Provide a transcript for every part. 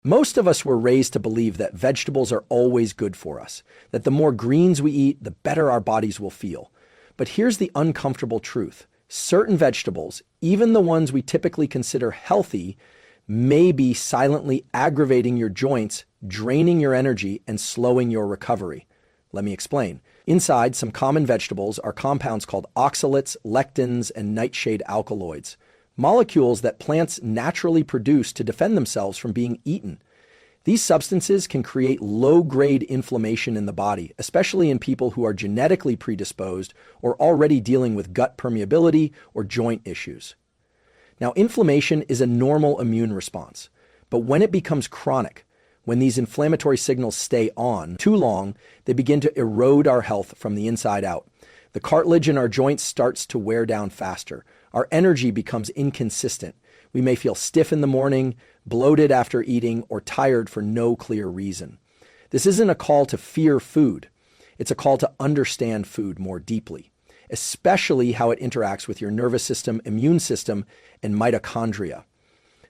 Most of us were raised to believe that vegetables are always good for us, that the more greens we eat, the better our bodies will feel. But here's the uncomfortable truth. Certain vegetables, even the ones we typically consider healthy, may be silently aggravating your joints, draining your energy, and slowing your recovery. Let me explain. Inside some common vegetables are compounds called oxalates, lectins, and nightshade alkaloids, molecules that plants naturally produce to defend themselves from being eaten. These substances can create low-grade inflammation in the body, especially in people who are genetically predisposed or already dealing with gut permeability or joint issues. Now, inflammation is a normal immune response, but when it becomes chronic, when these inflammatory signals stay on too long, they begin to erode our health from the inside out. The cartilage in our joints starts to wear down faster. Our energy becomes inconsistent. We may feel stiff in the morning, bloated after eating, or tired for no clear reason. This isn't a call to fear food. It's a call to understand food more deeply, especially how it interacts with your nervous system, immune system, and mitochondria,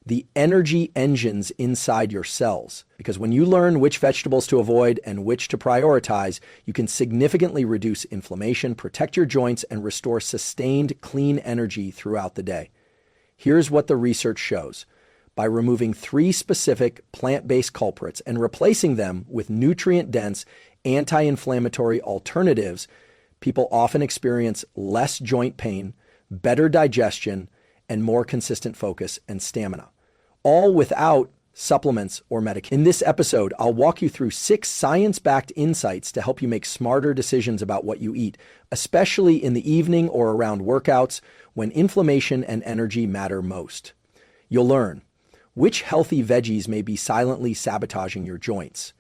the energy engines inside your cells. Because when you learn which vegetables to avoid and which to prioritize, you can significantly reduce inflammation, protect your joints, and restore sustained clean energy throughout the day. Here's what the research shows. By removing 3 specific plant-based culprits and replacing them with nutrient-dense, anti-inflammatory alternatives, people often experience less joint pain, better digestion, and more consistent focus and stamina, all without supplements or medication. In this episode, I'll walk you through 6 science-backed insights to help you make smarter decisions about what you eat, especially in the evening or around workouts when inflammation and energy matter most. You'll learn which healthy veggies may be silently sabotaging your joints,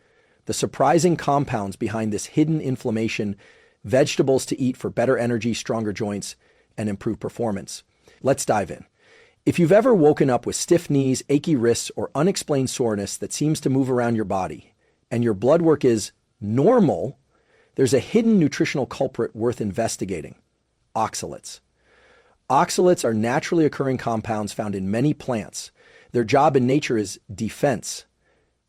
the surprising compounds behind this hidden inflammation, vegetables to eat for better energy, stronger joints, and improved performance. Let's dive in. If you've ever woken up with stiff knees, achy wrists, or unexplained soreness that seems to move around your body, and your blood work is normal, there's a hidden nutritional culprit worth investigating: oxalates. Oxalates are naturally occurring compounds found in many plants. Their job in nature is defense.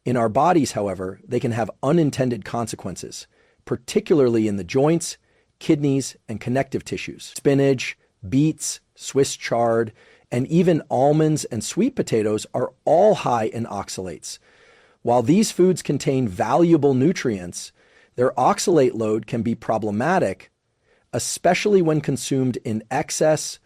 In our bodies, however, they can have unintended consequences, particularly in the joints, kidneys, and connective tissues. Spinach, beets, Swiss chard, and even almonds and sweet potatoes are all high in oxalates. While these foods contain valuable nutrients, their oxalate load can be problematic, especially when consumed in excess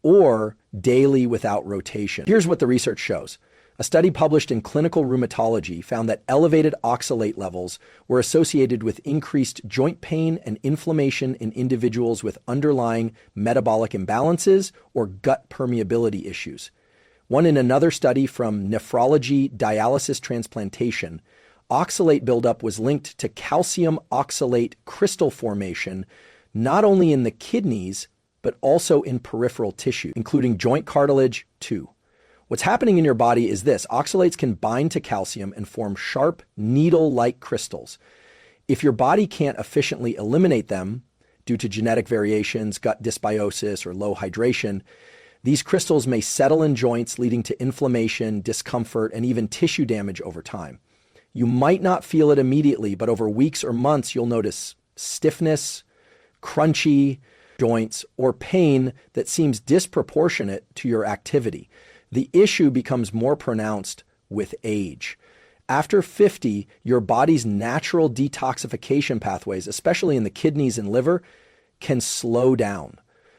or daily without rotation. Here's what the research shows. A study published in Clinical Rheumatology found that elevated oxalate levels were associated with increased joint pain and inflammation in individuals with underlying metabolic imbalances or gut permeability issues. One in another study from Nephrology Dialysis Transplantation, oxalate buildup was linked to calcium oxalate crystal formation, not only in the kidneys, but also in peripheral tissue, including joint cartilage too. What's happening in your body is this: oxalates can bind to calcium and form sharp, needle-like crystals. If your body can't efficiently eliminate them due to genetic variations, gut dysbiosis, or low hydration, these crystals may settle in joints, leading to inflammation, discomfort, and even tissue damage over time. You might not feel it immediately, but over weeks or months, you'll notice stiffness, crunchy joints, or pain that seems disproportionate to your activity. The issue becomes more pronounced with age. After 50, your body's natural detoxification pathways, especially in the kidneys and liver, can slow down.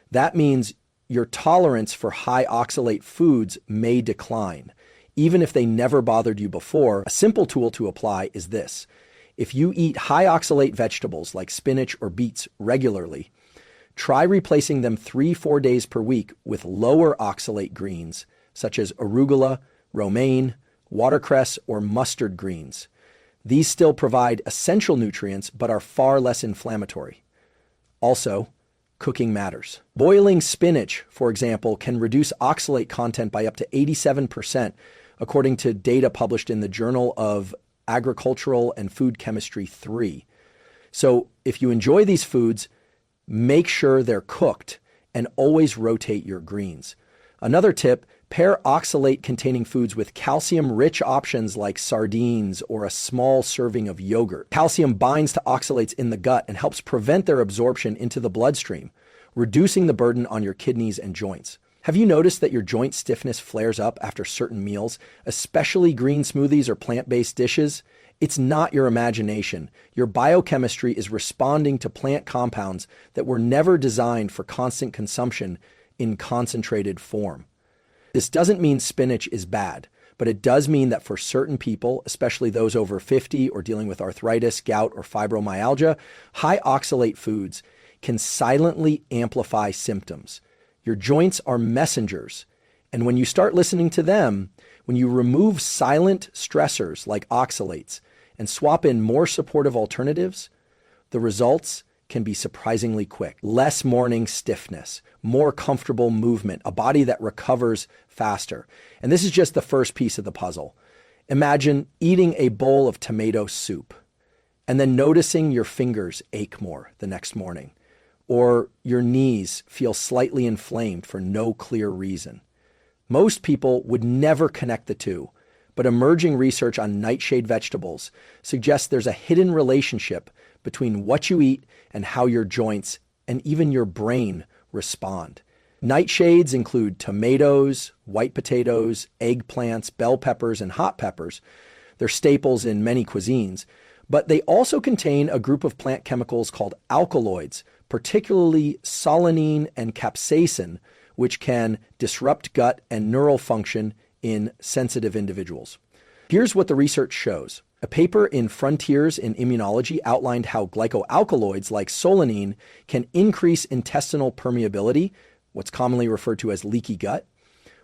That means your tolerance for high oxalate foods may decline, even if they never bothered you before. A simple tool to apply is this: if you eat high oxalate vegetables like spinach or beets regularly, try replacing them 3-4 days per week with lower oxalate greens, such as arugula, romaine, watercress, or mustard greens. These still provide essential nutrients, but are far less inflammatory. Also, cooking matters. Boiling spinach, for example, can reduce oxalate content by up to 87%, according to data published in the Journal of Agricultural and Food Chemistry 3. So if you enjoy these foods, make sure they're cooked and always rotate your greens. Another tip: Pair oxalate-containing foods with calcium-rich options like sardines or a small serving of yogurt. Calcium binds to oxalates in the gut and helps prevent their absorption into the bloodstream, reducing the burden on your kidneys and joints. Have you noticed that your joint stiffness flares up after certain meals, especially green smoothies or plant-based dishes? It's not your imagination. Your biochemistry is responding to plant compounds that were never designed for constant consumption in concentrated form. This doesn't mean spinach is bad, but it does mean that for certain people, especially those over 50 or dealing with arthritis, gout, or fibromyalgia, high oxalate foods can silently amplify symptoms. Your joints are messengers, and when you start listening to them, when you remove silent stressors like oxalates and swap in more supportive alternatives, the results can be surprisingly quick. Less morning stiffness, more comfortable movement, a body that recovers faster. And this is just the first piece of the puzzle. Imagine eating a bowl of tomato soup and then noticing your fingers ache more the next morning, or your knees feel slightly inflamed for no clear reason. Most people would never connect the two, but emerging research on nightshade vegetables suggests there's a hidden relationship between what you eat and how your joints and even your brain respond. Nightshades include tomatoes, white potatoes, eggplants, bell peppers, and hot peppers. They're staples in many cuisines, but they also contain a group of plant chemicals called alkaloids, particularly solanine and capsaicin, which can disrupt gut and neural function in sensitive individuals. Here's what the research shows. A paper in Frontiers in Immunology outlined how glycoalkaloids like solanine can increase intestinal permeability, what's commonly referred to as leaky gut.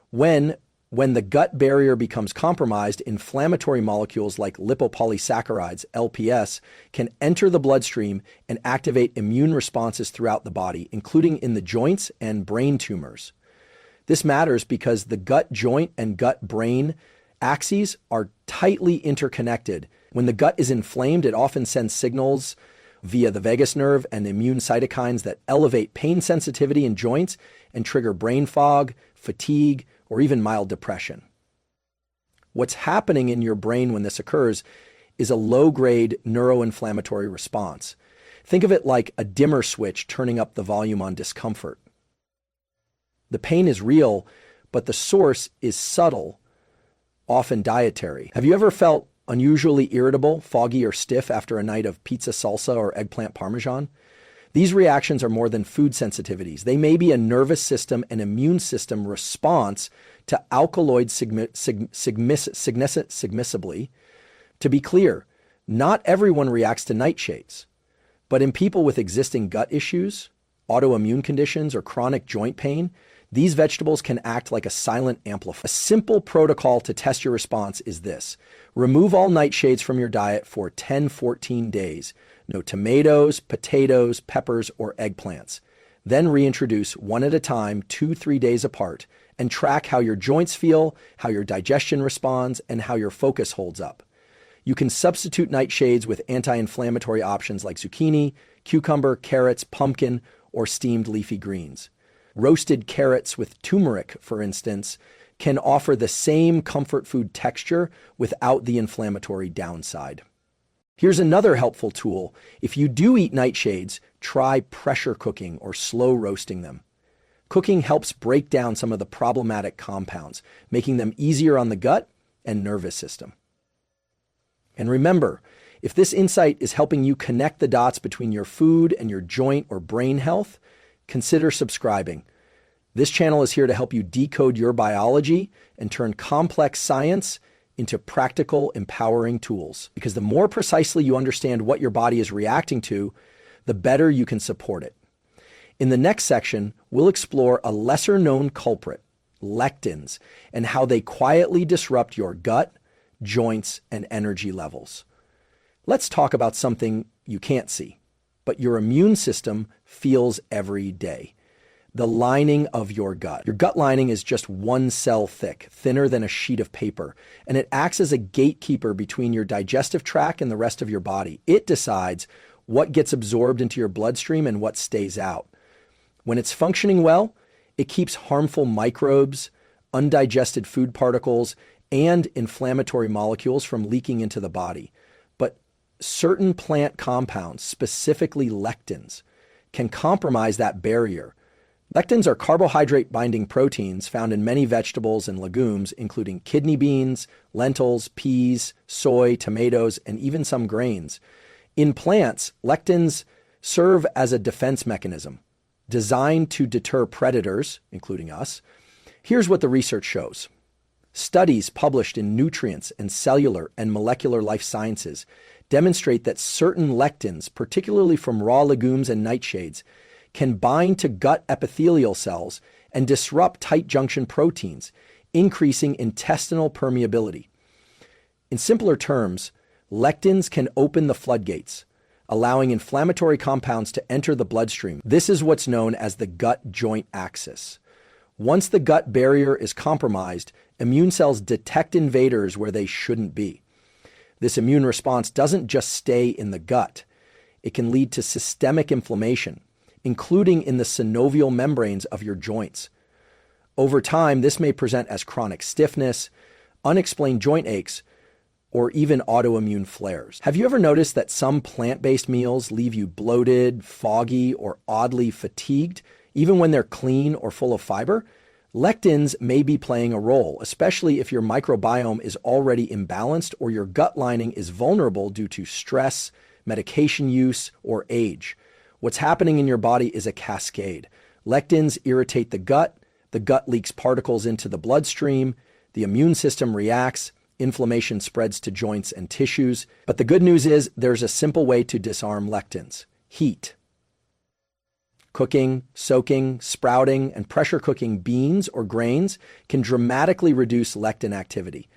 When the gut barrier becomes compromised, inflammatory molecules like lipopolysaccharides, LPS, can enter the bloodstream and activate immune responses throughout the body, including in the joints and brain tumors. This matters because the gut joint and gut brain axes are tightly interconnected. When the gut is inflamed, it often sends signals via the vagus nerve and immune cytokines that elevate pain sensitivity in joints and trigger brain fog, fatigue, or even mild depression. What's happening in your brain when this occurs is a low-grade neuroinflammatory response. Think of it like a dimmer switch turning up the volume on discomfort. The pain is real, but the source is subtle, often dietary. Have you ever felt unusually irritable, foggy, or stiff after a night of pizza salsa or eggplant parmesan? These reactions are more than food sensitivities. They may be a nervous system and immune system response to alkaloid sigmissibly. To be clear, not everyone reacts to nightshades, but in people with existing gut issues, autoimmune conditions, or chronic joint pain, these vegetables can act like a silent amplifier. A simple protocol to test your response is this. Remove all nightshades from your diet for 10-14 days. No tomatoes, potatoes, peppers, or eggplants. Then reintroduce one at a time, 2-3 days apart, and track how your joints feel, how your digestion responds, and how your focus holds up. You can substitute nightshades with anti-inflammatory options like zucchini, cucumber, carrots, pumpkin, or steamed leafy greens. Roasted carrots with turmeric, for instance, can offer the same comfort food texture without the inflammatory downside. Here's another helpful tool. If you do eat nightshades, try pressure cooking or slow roasting them. Cooking helps break down some of the problematic compounds, making them easier on the gut and nervous system. And remember, if this insight is helping you connect the dots between your food and your joint or brain health, consider subscribing. This channel is here to help you decode your biology and turn complex science into practical, empowering tools. Because the more precisely you understand what your body is reacting to, the better you can support it. In the next section, we'll explore a lesser-known culprit, lectins, and how they quietly disrupt your gut, joints, and energy levels. Let's talk about something you can't see, but your immune system feels every day. The lining of your gut. Your gut lining is just one cell thick, thinner than a sheet of paper, and it acts as a gatekeeper between your digestive tract and the rest of your body. It decides what gets absorbed into your bloodstream and what stays out. When it's functioning well, it keeps harmful microbes, undigested food particles, and inflammatory molecules from leaking into the body. But certain plant compounds, specifically lectins, can compromise that barrier. Lectins are carbohydrate-binding proteins found in many vegetables and legumes, including kidney beans, lentils, peas, soy, tomatoes, and even some grains. In plants, lectins serve as a defense mechanism designed to deter predators, including us. Here's what the research shows. Studies published in Nutrients and Cellular and Molecular Life Sciences demonstrate that certain lectins, particularly from raw legumes and nightshades, can bind to gut epithelial cells and disrupt tight junction proteins, increasing intestinal permeability. In simpler terms, lectins can open the floodgates, allowing inflammatory compounds to enter the bloodstream. This is what's known as the gut-joint axis. Once the gut barrier is compromised, immune cells detect invaders where they shouldn't be. This immune response doesn't just stay in the gut. It can lead to systemic inflammation, including in the synovial membranes of your joints. Over time, this may present as chronic stiffness, unexplained joint aches, or even autoimmune flares. Have you ever noticed that some plant-based meals leave you bloated, foggy, or oddly fatigued, even when they're clean or full of fiber? Lectins may be playing a role, especially if your microbiome is already imbalanced or your gut lining is vulnerable due to stress, medication use, or age. What's happening in your body is a cascade. Lectins irritate the gut leaks particles into the bloodstream, the immune system reacts, inflammation spreads to joints and tissues. But the good news is there's a simple way to disarm lectins: heat. Cooking, soaking, sprouting, and pressure cooking beans or grains can dramatically reduce lectin activity.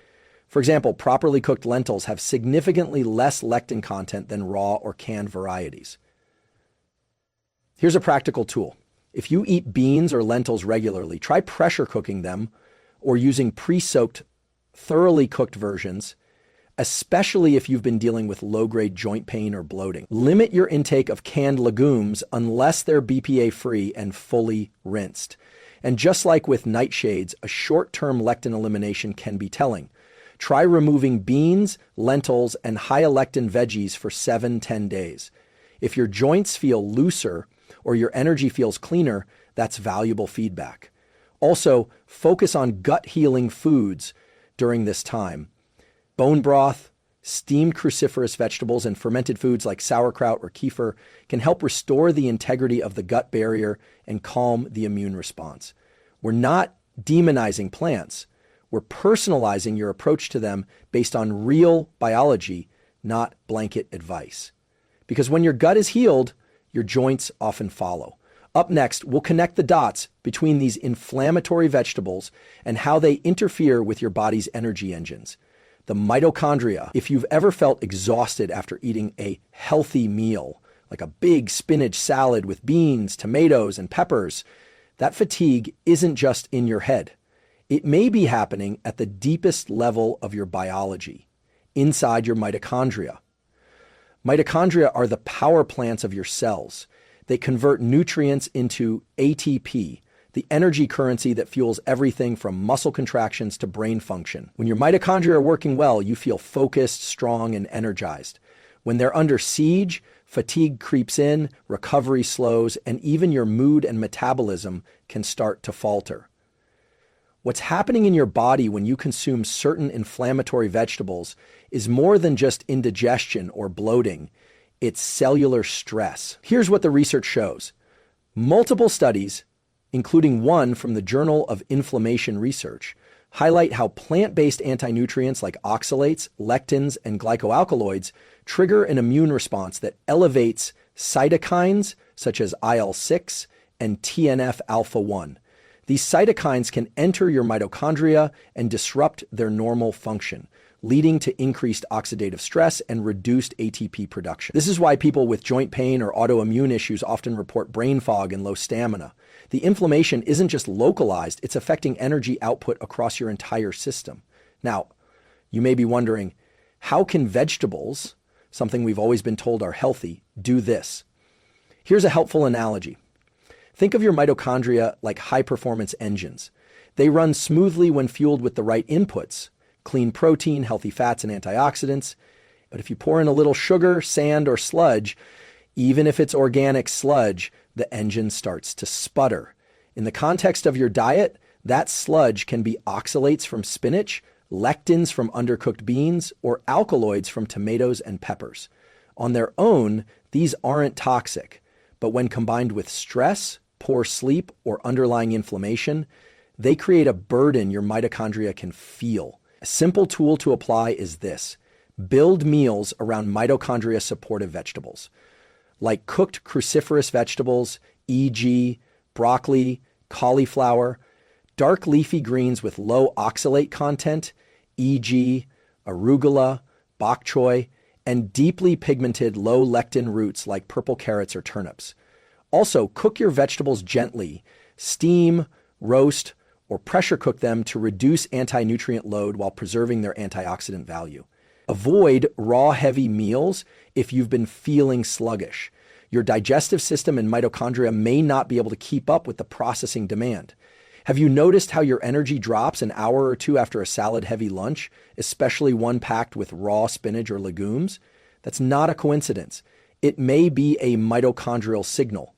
For example, properly cooked lentils have significantly less lectin content than raw or canned varieties. Here's a practical tool. If you eat beans or lentils regularly, try pressure cooking them or using pre-soaked, thoroughly cooked versions, especially if you've been dealing with low-grade joint pain or bloating. Limit your intake of canned legumes unless they're BPA-free and fully rinsed. And just like with nightshades, a short-term lectin elimination can be telling. Try removing beans, lentils, and high-lectin veggies for 7-10 days. If your joints feel looser or your energy feels cleaner, that's valuable feedback. Also, focus on gut-healing foods during this time. Bone broth, steamed cruciferous vegetables, and fermented foods like sauerkraut or kefir can help restore the integrity of the gut barrier and calm the immune response. We're not demonizing plants. We're personalizing your approach to them based on real biology, not blanket advice. Because when your gut is healed, your joints often follow. Up next, we'll connect the dots between these inflammatory vegetables and how they interfere with your body's energy engines. The mitochondria. If you've ever felt exhausted after eating a healthy meal, like a big spinach salad with beans, tomatoes, and peppers, that fatigue isn't just in your head. It may be happening at the deepest level of your biology, inside your mitochondria. Mitochondria are the power plants of your cells. They convert nutrients into ATP, the energy currency that fuels everything from muscle contractions to brain function. When your mitochondria are working well, you feel focused, strong, and energized. When they're under siege, fatigue creeps in, recovery slows, and even your mood and metabolism can start to falter. What's happening in your body when you consume certain inflammatory vegetables is more than just indigestion or bloating. It's cellular stress. Here's what the research shows. Multiple studies, including one from the Journal of Inflammation Research, highlight how plant-based anti-nutrients like oxalates, lectins, and glycoalkaloids trigger an immune response that elevates cytokines such as IL-6 and TNF-alpha-1. These cytokines can enter your mitochondria and disrupt their normal function, leading to increased oxidative stress and reduced ATP production. This is why people with joint pain or autoimmune issues often report brain fog and low stamina. The inflammation isn't just localized, it's affecting energy output across your entire system. Now, you may be wondering, how can vegetables, something we've always been told are healthy, do this? Here's a helpful analogy. Think of your mitochondria like high-performance engines. They run smoothly when fueled with the right inputs: clean protein, healthy fats, and antioxidants. But if you pour in a little sugar, sand, or sludge, even if it's organic sludge, the engine starts to sputter. In the context of your diet, that sludge can be oxalates from spinach, lectins from undercooked beans, or alkaloids from tomatoes and peppers. On their own, these aren't toxic, but when combined with stress, poor sleep, or underlying inflammation, they create a burden your mitochondria can feel. A simple tool to apply is this: build meals around mitochondria-supportive vegetables, like cooked cruciferous vegetables, e.g., broccoli, cauliflower, dark leafy greens with low oxalate content, e.g., arugula, bok choy, and deeply pigmented low lectin roots like purple carrots or turnips. Also, cook your vegetables gently, steam, roast, or pressure cook them to reduce anti-nutrient load while preserving their antioxidant value. Avoid raw heavy meals if you've been feeling sluggish. Your digestive system and mitochondria may not be able to keep up with the processing demand. Have you noticed how your energy drops an hour or two after a salad-heavy lunch, especially one packed with raw spinach or legumes? That's not a coincidence. It may be a mitochondrial signal,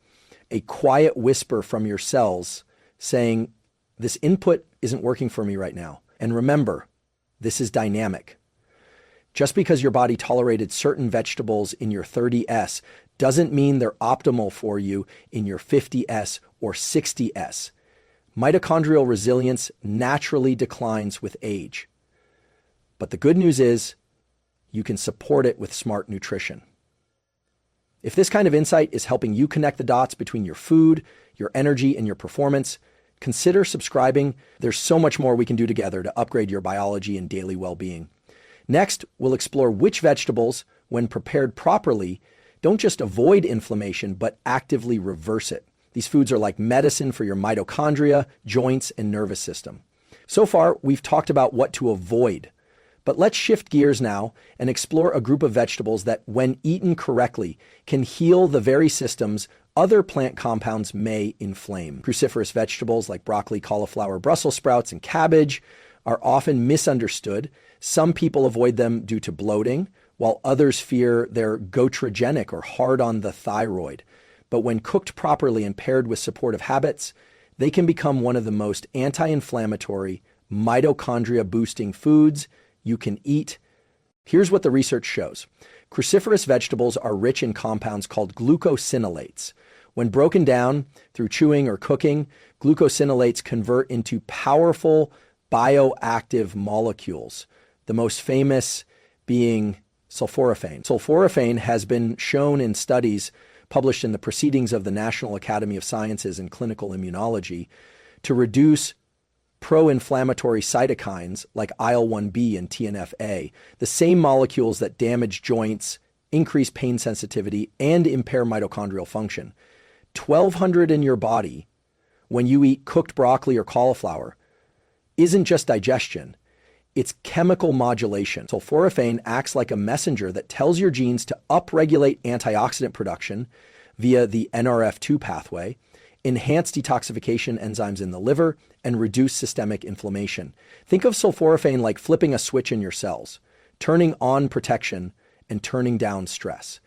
a quiet whisper from your cells saying, "This input isn't working for me right now." And remember, this is dynamic. Just because your body tolerated certain vegetables in your 30S doesn't mean they're optimal for you in your 50S or 60S. Mitochondrial resilience naturally declines with age. But the good news is you can support it with smart nutrition. If this kind of insight is helping you connect the dots between your food, your energy, and your performance, consider subscribing. There's so much more we can do together to upgrade your biology and daily well-being. Next, we'll explore which vegetables, when prepared properly, don't just avoid inflammation, but actively reverse it. These foods are like medicine for your mitochondria, joints, and nervous system. So far, we've talked about what to avoid. But let's shift gears now and explore a group of vegetables that, when eaten correctly, can heal the very systems other plant compounds may inflame. Cruciferous vegetables like broccoli, cauliflower, Brussels sprouts, and cabbage are often misunderstood. Some people avoid them due to bloating, while others fear they're goitrogenic or hard on the thyroid. But when cooked properly and paired with supportive habits, they can become one of the most anti-inflammatory, mitochondria-boosting foods you can eat. Here's what the research shows. Cruciferous vegetables are rich in compounds called glucosinolates. When broken down through chewing or cooking, glucosinolates convert into powerful bioactive molecules, the most famous being sulforaphane. Sulforaphane has been shown in studies published in the Proceedings of the National Academy of Sciences in Clinical Immunology to reduce pro-inflammatory cytokines like IL-1B and TNF-A, the same molecules that damage joints, increase pain sensitivity, and impair mitochondrial function. 1,200 in your body when you eat cooked broccoli or cauliflower isn't just digestion, it's chemical modulation. Sulforaphane acts like a messenger that tells your genes to upregulate antioxidant production via the NRF2 pathway, enhance detoxification enzymes in the liver, and reduce systemic inflammation. Think of sulforaphane like flipping a switch in your cells, turning on protection and turning down stress.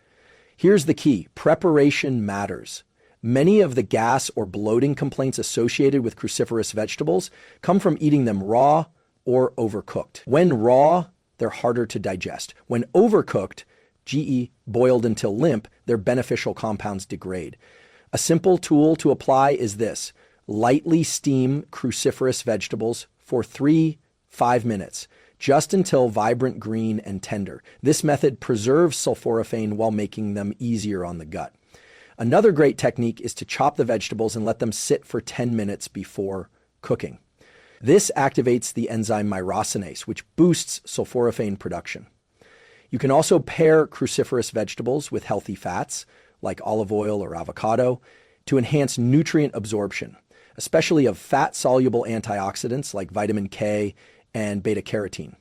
Here's the key: preparation matters. Many of the gas or bloating complaints associated with cruciferous vegetables come from eating them raw or overcooked. When raw, they're harder to digest. When overcooked, boiled until limp, their beneficial compounds degrade. A simple tool to apply is this: lightly steam cruciferous vegetables for 3-5 minutes, just until vibrant green and tender. This method preserves sulforaphane while making them easier on the gut. Another great technique is to chop the vegetables and let them sit for 10 minutes before cooking. This activates the enzyme myrosinase, which boosts sulforaphane production. You can also pair cruciferous vegetables with healthy fats, like olive oil or avocado, to enhance nutrient absorption, especially of fat-soluble antioxidants like vitamin K and beta-carotene.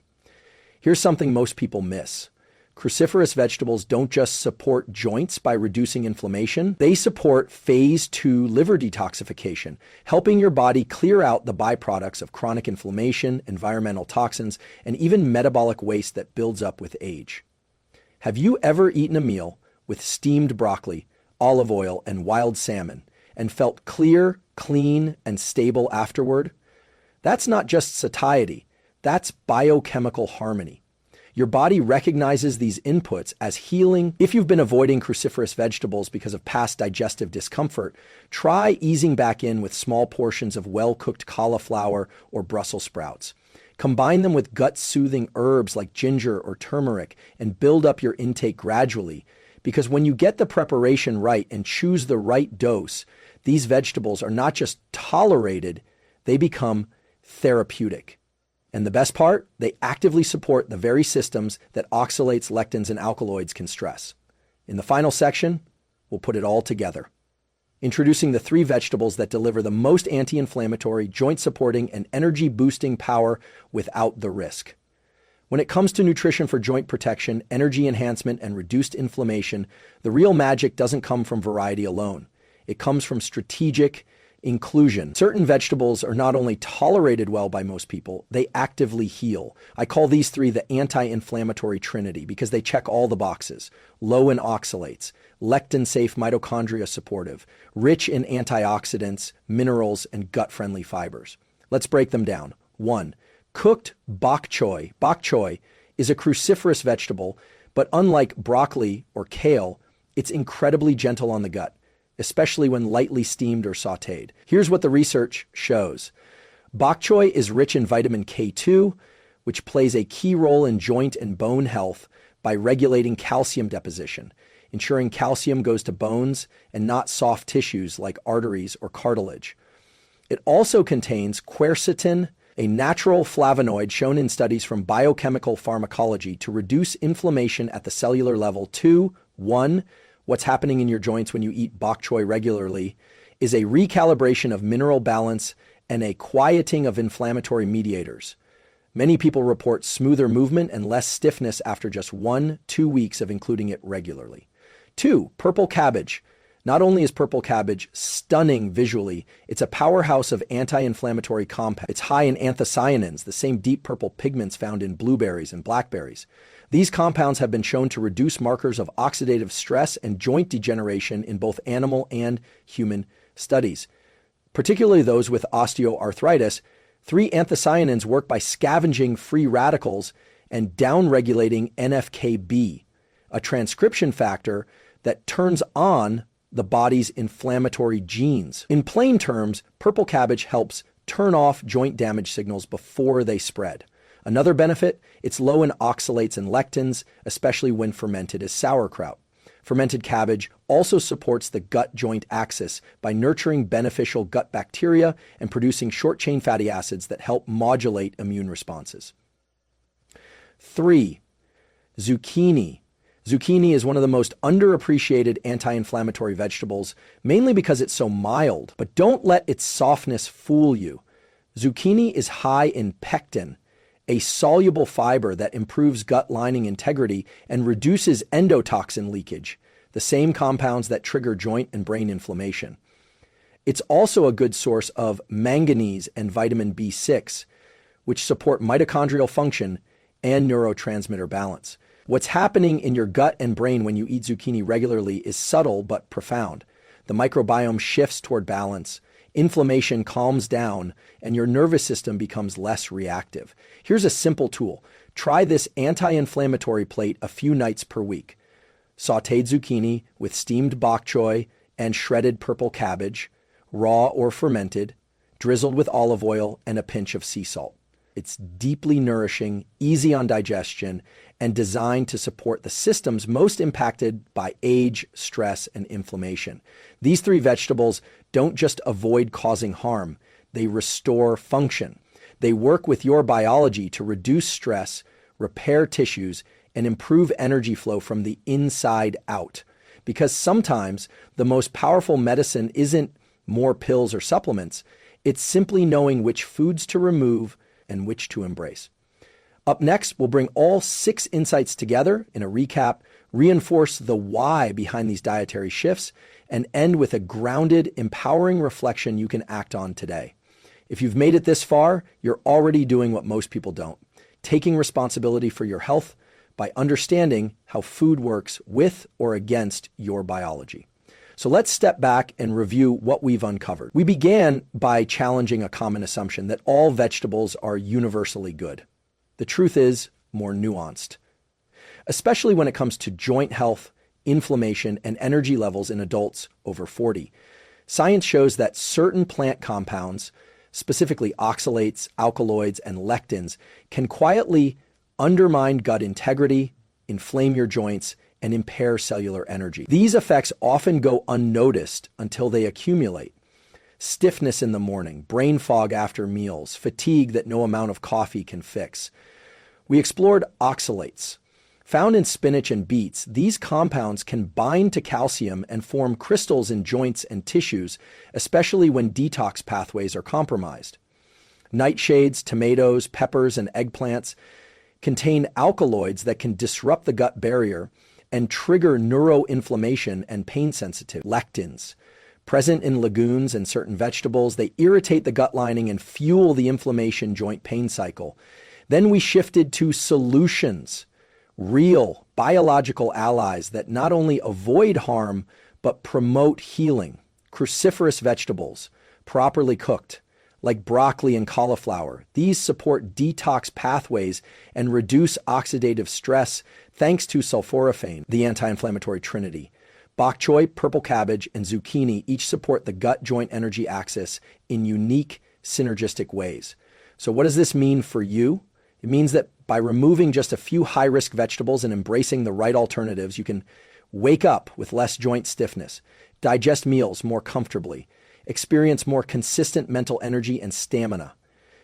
Here's something most people miss. Cruciferous vegetables don't just support joints by reducing inflammation, they support phase 2 liver detoxification, helping your body clear out the byproducts of chronic inflammation, environmental toxins, and even metabolic waste that builds up with age. Have you ever eaten a meal with steamed broccoli, olive oil, and wild salmon, and felt clear, clean, and stable afterward? That's not just satiety, that's biochemical harmony. Your body recognizes these inputs as healing. If you've been avoiding cruciferous vegetables because of past digestive discomfort, try easing back in with small portions of well-cooked cauliflower or Brussels sprouts. Combine them with gut-soothing herbs like ginger or turmeric and build up your intake gradually, because when you get the preparation right and choose the right dose, these vegetables are not just tolerated, they become therapeutic. And the best part, they actively support the very systems that oxalates, lectins, and alkaloids can stress. In the final section, we'll put it all together. Introducing the 3 vegetables that deliver the most anti-inflammatory, joint-supporting, and energy-boosting power without the risk. When it comes to nutrition for joint protection, energy enhancement, and reduced inflammation, the real magic doesn't come from variety alone. It comes from strategic inclusion. Certain vegetables are not only tolerated well by most people, they actively heal. I call these 3 the anti-inflammatory trinity because they check all the boxes. Low in oxalates, lectin-safe mitochondria supportive, rich in antioxidants, minerals, and gut-friendly fibers. Let's break them down. 1. Cooked bok choy. Bok choy is a cruciferous vegetable, but unlike broccoli or kale, it's incredibly gentle on the gut, especially when lightly steamed or sautéed. Here's what the research shows. Bok choy is rich in vitamin K2, which plays a key role in joint and bone health by regulating calcium deposition, ensuring calcium goes to bones and not soft tissues like arteries or cartilage. It also contains quercetin, a natural flavonoid shown in studies from biochemical pharmacology to reduce inflammation at the cellular level. 2. 1. What's happening in your joints when you eat bok choy regularly is a recalibration of mineral balance and a quieting of inflammatory mediators. Many people report smoother movement and less stiffness after just 1-2 weeks of including it regularly. 2. Purple cabbage. Not only is purple cabbage stunning visually, it's a powerhouse of anti-inflammatory compounds. It's high in anthocyanins, the same deep purple pigments found in blueberries and blackberries. These compounds have been shown to reduce markers of oxidative stress and joint degeneration in both animal and human studies. Particularly those with osteoarthritis, 3 anthocyanins work by scavenging free radicals and downregulating NF-κB, a transcription factor that turns on the body's inflammatory genes. In plain terms, purple cabbage helps turn off joint damage signals before they spread. Another benefit, it's low in oxalates and lectins, especially when fermented as sauerkraut. Fermented cabbage also supports the gut-joint axis by nurturing beneficial gut bacteria and producing short-chain fatty acids that help modulate immune responses. 3. Zucchini. Zucchini is one of the most underappreciated anti-inflammatory vegetables, mainly because it's so mild. But don't let its softness fool you. Zucchini is high in pectin, a soluble fiber that improves gut lining integrity and reduces endotoxin leakage, the same compounds that trigger joint and brain inflammation. It's also a good source of manganese and vitamin B6, which support mitochondrial function and neurotransmitter balance. What's happening in your gut and brain when you eat zucchini regularly is subtle but profound. The microbiome shifts toward balance, inflammation calms down, and your nervous system becomes less reactive. Here's a simple tool. Try this anti-inflammatory plate a few nights per week. Sautéed zucchini with steamed bok choy and shredded purple cabbage, raw or fermented, drizzled with olive oil and a pinch of sea salt. It's deeply nourishing, easy on digestion, and designed to support the systems most impacted by age, stress, and inflammation. These 3 vegetables don't just avoid causing harm, they restore function. They work with your biology to reduce stress, repair tissues, and improve energy flow from the inside out. Because sometimes the most powerful medicine isn't more pills or supplements, it's simply knowing which foods to remove and which to embrace. Up next, we'll bring all 6 insights together in a recap, reinforce the why behind these dietary shifts, and end with a grounded, empowering reflection you can act on today. If you've made it this far, you're already doing what most people don't, taking responsibility for your health by understanding how food works with or against your biology. So let's step back and review what we've uncovered. We began by challenging a common assumption that all vegetables are universally good. The truth is more nuanced, especially when it comes to joint health, inflammation, and energy levels in adults over 40. Science shows that certain plant compounds, specifically oxalates, alkaloids, and lectins, can quietly undermine gut integrity, inflame your joints, and impair cellular energy. These effects often go unnoticed until they accumulate. Stiffness in the morning, brain fog after meals, fatigue that no amount of coffee can fix. We explored oxalates. Found in spinach and beets, these compounds can bind to calcium and form crystals in joints and tissues, especially when detox pathways are compromised. Nightshades, tomatoes, peppers, and eggplants contain alkaloids that can disrupt the gut barrier and trigger neuroinflammation and pain sensitivity. Lectins, present in legumes and certain vegetables, they irritate the gut lining and fuel the inflammation joint pain cycle. Then we shifted to solutions, real biological allies that not only avoid harm, but promote healing. Cruciferous vegetables, properly cooked, like broccoli and cauliflower. These support detox pathways and reduce oxidative stress thanks to sulforaphane, the anti-inflammatory trinity. Bok choy, purple cabbage, and zucchini each support the gut-joint energy axis in unique synergistic ways. So what does this mean for you? It means that by removing just a few high-risk vegetables and embracing the right alternatives, you can wake up with less joint stiffness, digest meals more comfortably, experience more consistent mental energy and stamina,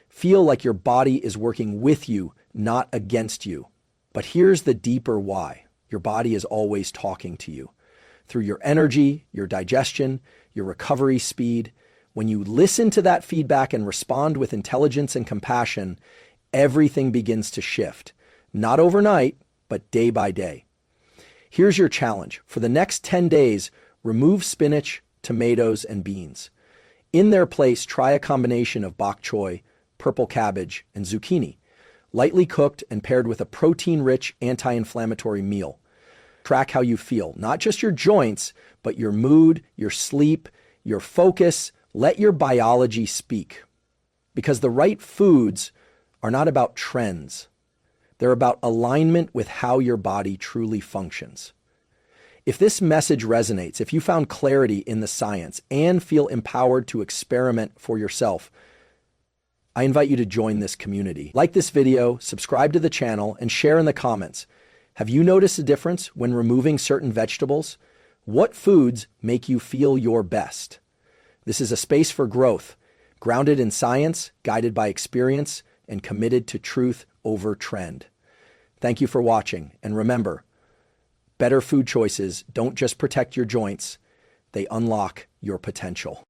feel like your body is working with you, not against you. But here's the deeper why. Your body is always talking to you. Through your energy, your digestion, your recovery speed. When you listen to that feedback and respond with intelligence and compassion, everything begins to shift. Not overnight, but day by day. Here's your challenge. For the next 10 days, remove spinach, tomatoes, and beans. In their place, try a combination of bok choy, purple cabbage, and zucchini, lightly cooked and paired with a protein-rich anti-inflammatory meal. Track how you feel, not just your joints, but your mood, your sleep, your focus. Let your biology speak. Because the right foods are not about trends. They're about alignment with how your body truly functions. If this message resonates, if you found clarity in the science and feel empowered to experiment for yourself, I invite you to join this community. Like this video, subscribe to the channel, and share in the comments. Have you noticed a difference when removing certain vegetables? What foods make you feel your best? This is a space for growth, grounded in science, guided by experience, and committed to truth over trend. Thank you for watching, and remember, better food choices don't just protect your joints, they unlock your potential.